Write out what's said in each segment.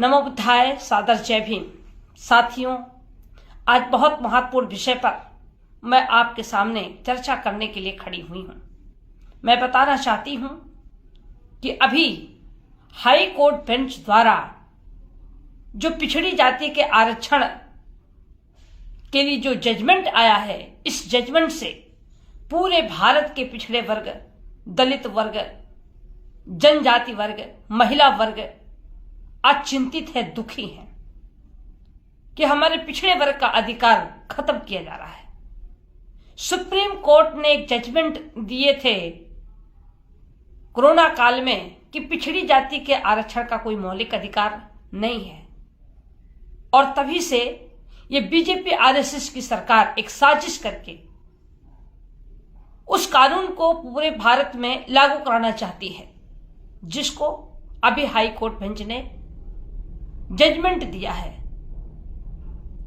नमो बुद्धाय, सादर जय भीम। साथियों, आज बहुत महत्वपूर्ण विषय पर मैं आपके सामने चर्चा करने के लिए खड़ी हुई हूं। मैं बताना चाहती हूं कि अभी हाई कोर्ट बेंच द्वारा जो पिछड़ी जाति के आरक्षण के लिए जो जजमेंट आया है, इस जजमेंट से पूरे भारत के पिछड़े वर्ग, दलित वर्ग, जनजाति वर्ग, महिला वर्ग आज चिंतित है, दुखी है कि हमारे पिछड़े वर्ग का अधिकार खत्म किया जा रहा है। सुप्रीम कोर्ट ने एक जजमेंट दिए थे कोरोना काल में कि पिछड़ी जाति के आरक्षण का कोई मौलिक अधिकार नहीं है, और तभी से ये बीजेपी आरएसएस की सरकार एक साजिश करके उस कानून को पूरे भारत में लागू कराना चाहती है, जिसको अभी हाई कोर्ट बेंच ने जजमेंट दिया है।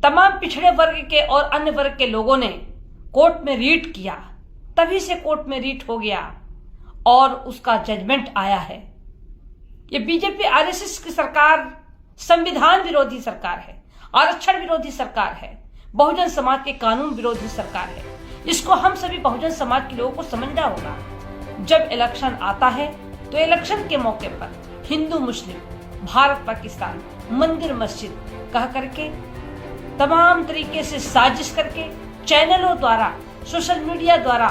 तमाम पिछड़े वर्ग के और अन्य वर्ग के लोगों ने कोर्ट में रीट किया, तभी से कोर्ट में रीट हो गया और उसका जजमेंट आया है। ये बीजेपी आरएसएस की सरकार संविधान विरोधी सरकार है, आरक्षण विरोधी सरकार है, बहुजन समाज के कानून विरोधी सरकार है। इसको हम सभी बहुजन समाज के लोगों को समझना होगा। जब इलेक्शन आता है तो इलेक्शन के मौके पर हिंदू मुस्लिम, भारत पाकिस्तान, मंदिर मस्जिद कह करके तमाम तरीके से साजिश करके चैनलों द्वारा, सोशल मीडिया द्वारा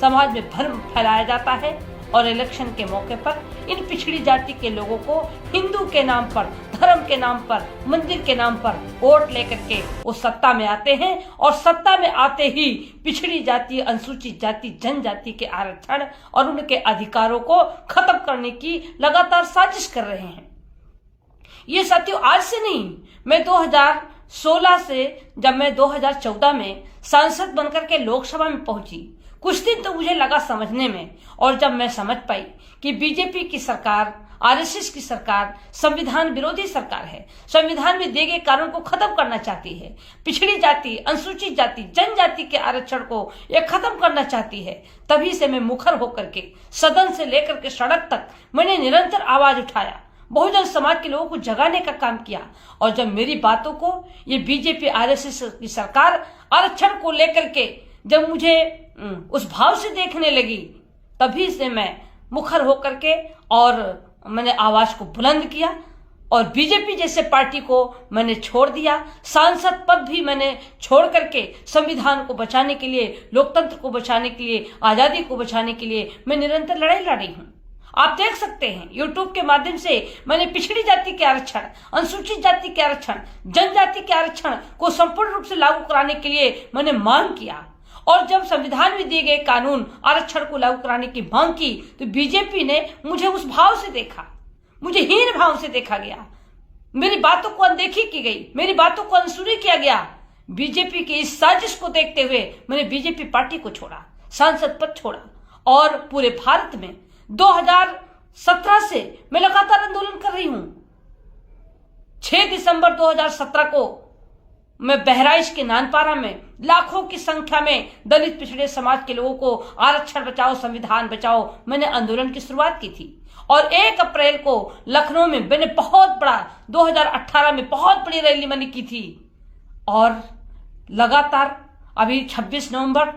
समाज में भ्रम फैलाया जाता है, और इलेक्शन के मौके पर इन पिछड़ी जाति के लोगों को हिंदू के नाम पर, धर्म के नाम पर, मंदिर के नाम पर वोट लेकर के वो सत्ता में आते हैं, और सत्ता में आते ही पिछड़ी जाति, अनुसूचित जाति, जनजाति के आरक्षण और उनके अधिकारों को खत्म करने की लगातार साजिश कर रहे हैं। ये साथियों आज से नहीं, मैं 2016 से जब मैं 2014 में सांसद बनकर के लोकसभा में पहुंची, कुछ दिन तो मुझे लगा समझने में, और जब मैं समझ पाई कि बीजेपी की सरकार, आरएसएस की सरकार संविधान विरोधी सरकार है, संविधान में दिए गए कानून को खत्म करना चाहती है, पिछड़ी जाति, अनुसूचित जाति, जनजाति के आरक्षण को ये खत्म करना चाहती है, तभी से मैं मुखर होकर के सदन से लेकर के सड़क तक मैंने निरंतर आवाज उठाया, बहुजन समाज के लोगों को जगाने का काम किया। और जब मेरी बातों को ये बीजेपी आरएसएस की सरकार आरक्षण को लेकर के जब मुझे उस भाव से देखने लगी, तभी से मैं मुखर होकर के और मैंने आवाज को बुलंद किया, और बीजेपी जैसे पार्टी को मैंने छोड़ दिया। सांसद पद भी मैंने छोड़ करके संविधान को बचाने के लिए, लोकतंत्र को बचाने के लिए, आजादी को बचाने के लिए मैं निरंतर लड़ाई लड़ी हूं। आप देख सकते हैं यूट्यूब के माध्यम से मैंने पिछड़ी जाति के आरक्षण, अनुसूचित जाति के आरक्षण, जनजाति के आरक्षण को संपूर्ण रूप से लागू कराने के लिए मैंने मांग किया, और जब संविधान में दिए गए कानून आरक्षण को लागू कराने की मांग की तो बीजेपी ने मुझे उस भाव से देखा, मुझे हीन भाव से देखा गया, मेरी बातों को अनदेखी की गई, मेरी बातों को अनसुनी किया गया। बीजेपी की इस साजिश को देखते हुए मैंने बीजेपी पार्टी को छोड़ा, सांसद पद छोड़ा, और पूरे भारत में 2017 से मैं लगातार आंदोलन कर रही हूं। 6 दिसंबर 2017 को मैं बहराइच के नानपारा में लाखों की संख्या में दलित पिछड़े समाज के लोगों को आरक्षण बचाओ, संविधान बचाओ, मैंने आंदोलन की शुरुआत की थी। और 1 अप्रैल को लखनऊ में मैंने बहुत बड़ा, 2018 में बहुत बड़ी रैली मैंने की थी, और लगातार अभी 26 नवंबर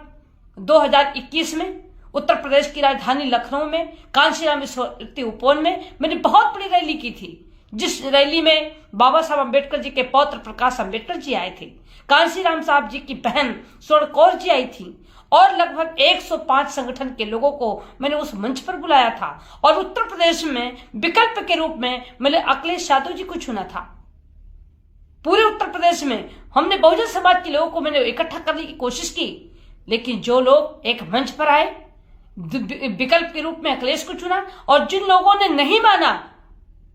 2021 में उत्तर प्रदेश की राजधानी लखनऊ में कांशीराम स्मृति उपवन में मैंने बहुत बड़ी रैली की थी, जिस रैली में बाबा साहब अम्बेडकर जी के पौत्र प्रकाश अम्बेडकर जी आए थे, कांशीराम साहब जी की बहन स्वर्ण कौर जी आई थी, और लगभग 105 संगठन के लोगों को मैंने उस मंच पर बुलाया था। और उत्तर प्रदेश में विकल्प के रूप में मैंने अखिलेश यादव जी को चुना था। पूरे उत्तर प्रदेश में हमने बहुजन समाज के लोगों को मैंने इकट्ठा करने की कोशिश की, लेकिन जो लोग एक मंच पर आए, विकल्प के रूप में अखिलेश को चुना, और जिन लोगों ने नहीं माना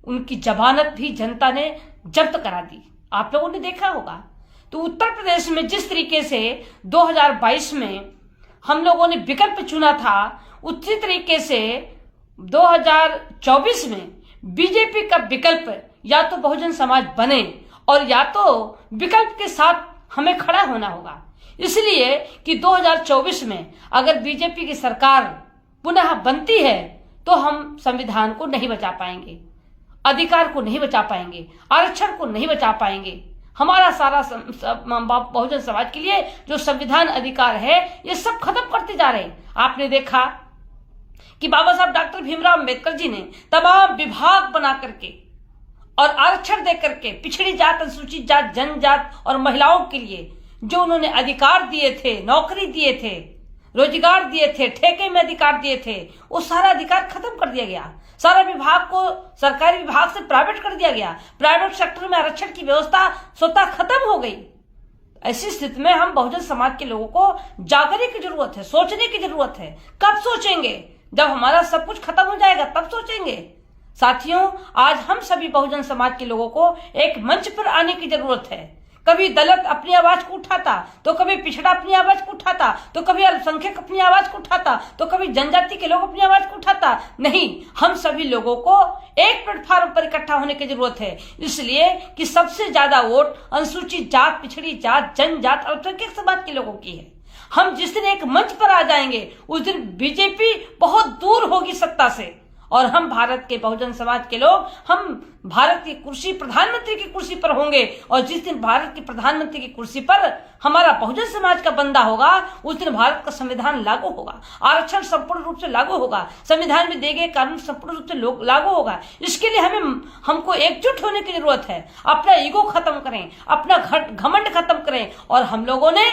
उनकी जमानत भी जनता ने जब्त करा दी। आप लोगों ने देखा होगा। तो उत्तर प्रदेश में जिस तरीके से 2022 में हम लोगों ने विकल्प चुना था, उसी तरीके से 2024 में बीजेपी का विकल्प या तो बहुजन समाज बने, और या तो विकल्प के साथ हमें खड़ा होना होगा। इसलिए कि 2024 में अगर बीजेपी की सरकार पुनः बनती है तो हम संविधान को नहीं बचा पाएंगे। अधिकार को नहीं बचा पाएंगे, आरक्षण को नहीं बचा पाएंगे। हमारा सारा बहुजन समाज के लिए जो संविधान अधिकार है ये सब खत्म करते जा रहे हैं। आपने देखा कि बाबा साहब डॉक्टर भीमराव अंबेडकर जी ने तमाम विभाग बना करके और आरक्षण दे करके पिछड़ी जात, अनुसूचित जात, जनजात और महिलाओं के लिए जो उन्होंने अधिकार दिए थे, नौकरी दिए थे, रोजगार दिए थे, ठेके में अधिकार दिए थे, वो सारा अधिकार खत्म कर दिया गया। सारा विभाग को सरकारी विभाग से प्राइवेट कर दिया गया। प्राइवेट सेक्टर में आरक्षण की व्यवस्था स्वतः खत्म हो गई। ऐसी स्थिति में हम बहुजन समाज के लोगों को जागने की जरूरत है, सोचने की जरूरत है। कब सोचेंगे? जब हमारा सब कुछ खत्म हो जाएगा तब सोचेंगे। साथियों, आज हम सभी बहुजन समाज के लोगों को एक मंच पर आने की जरूरत है। कभी दलित अपनी आवाज को उठाता, तो कभी पिछड़ा अपनी आवाज को उठाता, तो कभी अल्पसंख्यक अपनी आवाज को उठाता, तो कभी जनजाति के लोग अपनी आवाज को उठाता। नहीं, हम सभी लोगों को एक प्लेटफॉर्म पर इकट्ठा होने की जरूरत है, इसलिए कि सबसे ज्यादा वोट अनुसूचित जात, पिछड़ी जात, जनजात, अल्पसंख्यक समाज के लोगों की है। हम जिस दिन एक मंच पर आ जाएंगे उस दिन बीजेपी बहुत दूर होगी सत्ता से, और हम भारत के बहुजन समाज के लोग हम भारत की कुर्सी, प्रधानमंत्री की कुर्सी पर होंगे। और जिस दिन भारत की प्रधानमंत्री की कुर्सी पर हमारा बहुजन समाज का बंदा होगा उस दिन भारत का संविधान लागू होगा, आरक्षण संपूर्ण रूप से लागू होगा, संविधान में दिए गए कानून संपूर्ण रूप से लागू होगा। इसके लिए हमको एकजुट होने की जरूरत है। अपना ईगो खत्म करें, अपना घमंड खत्म करें। और हम लोगों ने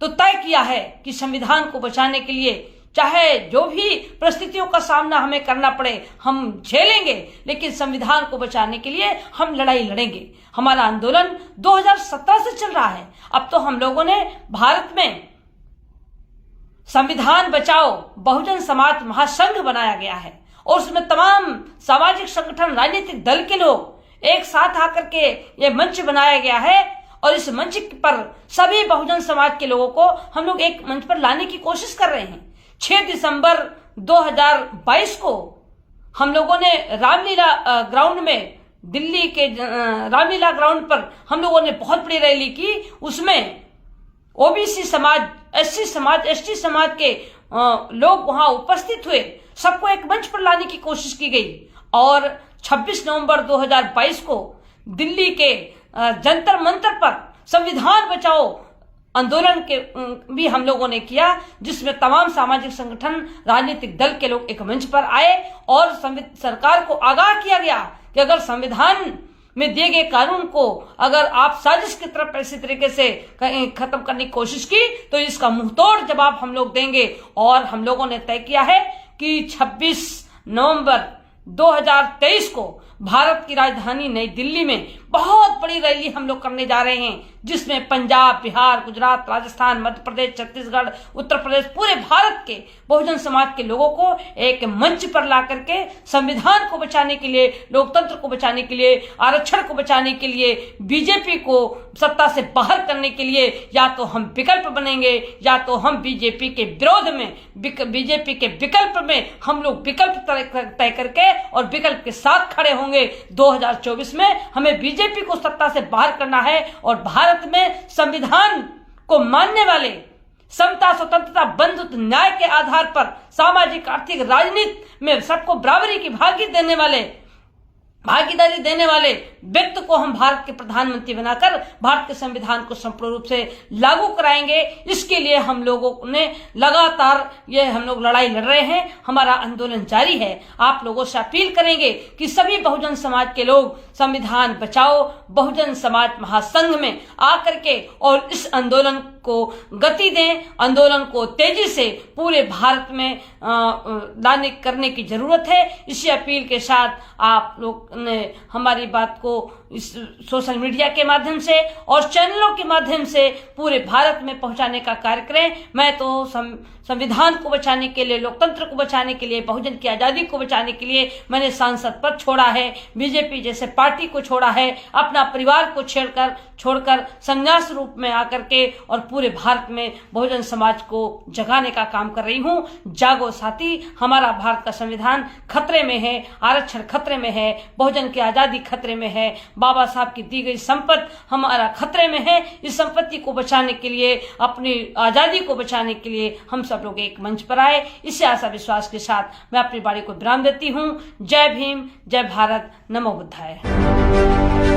तो तय किया है कि संविधान को बचाने के लिए चाहे जो भी परिस्थितियों का सामना हमें करना पड़े हम झेलेंगे, लेकिन संविधान को बचाने के लिए हम लड़ाई लड़ेंगे। हमारा आंदोलन 2017 से चल रहा है। अब तो हम लोगों ने भारत में संविधान बचाओ बहुजन समाज महासंघ बनाया गया है, और उसमें तमाम सामाजिक संगठन, राजनीतिक दल के लोग एक साथ आकर के ये मंच बनाया गया है। और इस मंच पर सभी बहुजन समाज के लोगों को हम लोग एक मंच पर लाने की कोशिश कर रहे हैं। 6 दिसंबर 2022 को हम लोगों ने रामलीला ग्राउंड में, दिल्ली के रामलीला ग्राउंड पर हम लोगों ने बहुत बड़ी रैली की। उसमें ओबीसी समाज, एससी समाज, एसटी समाज के लोग वहां उपस्थित हुए। सबको एक मंच पर लाने की कोशिश की गई। और 26 नवंबर 2022 को दिल्ली के जंतर मंतर पर संविधान बचाओ आंदोलन के भी हम लोगों ने किया, जिसमें तमाम सामाजिक संगठन, राजनीतिक दल के लोग एक मंच पर आए और सरकार को आगाह किया गया कि अगर संविधान में दिए गए कानून को अगर आप साजिश की तरफ ऐसी तरीके से खत्म करने की कोशिश की तो इसका मुंहतोड़ जवाब हम लोग देंगे। और हम लोगों ने तय किया है कि 26 नवंबर 2023 को भारत की राजधानी नई दिल्ली में बहुत बड़ी रैली हम लोग करने जा रहे हैं, जिसमें पंजाब, बिहार, गुजरात, राजस्थान, मध्य प्रदेश, छत्तीसगढ़, उत्तर प्रदेश, पूरे भारत के बहुजन समाज के लोगों को एक मंच पर ला करके संविधान को बचाने के लिए, लोकतंत्र को बचाने के लिए, आरक्षण को बचाने के लिए, बीजेपी को सत्ता से बाहर करने के लिए या तो हम विकल्प बनेंगे या तो हम बीजेपी के विरोध में, बीजेपी के विकल्प में हम लोग विकल्प तय करके और विकल्प के साथ खड़े होंगे। 2024 में हमें बीजेपी को सत्ता से बाहर करना है और भारत में संविधान को मानने वाले, समता, स्वतंत्रता, बंधुत्व, न्याय के आधार पर सामाजिक, आर्थिक, राजनीति में सबको बराबरी की भागीदारी देने वाले व्यक्ति को हम भारत के प्रधानमंत्री बनाकर भारत के संविधान को संपूर्ण रूप से लागू कराएंगे। इसके लिए हम लोगों ने लगातार ये हम लोग लड़ाई लड़ रहे हैं, हमारा आंदोलन जारी है। आप लोगों से अपील करेंगे कि सभी बहुजन समाज के लोग संविधान बचाओ बहुजन समाज महासंघ में आकर के और इस आंदोलन को गति दें, आंदोलन को तेजी से पूरे भारत में करने की जरूरत है। इसी अपील के साथ आप लोग ने हमारी बात को इस सोशल मीडिया के माध्यम से और चैनलों के माध्यम से पूरे भारत में पहुंचाने का कार्य करें। मैं तो संविधान को बचाने के लिए, लोकतंत्र को बचाने के लिए, बहुजन की आजादी को बचाने के लिए मैंने सांसद पद छोड़ा है, बीजेपी जैसे पार्टी को छोड़ा है, अपना परिवार को छोड़कर संन्यास रूप में आकर के और पूरे भारत में बहुजन समाज को जगाने का काम कर रही हूं। जागो साथी, हमारा भारत का संविधान खतरे में है, आरक्षण खतरे में है, बहुजन की आजादी खतरे में है, बाबा साहब की दी गई संपत्ति हमारा खतरे में है। इस संपत्ति को बचाने के लिए, अपनी आजादी को बचाने के लिए हम सब सब लोग एक मंच पर आए। इसी आशा विश्वास के साथ मैं अपनी बारी को विराम देती हूं। जय भीम, जय भारत, नमो बुद्धाय।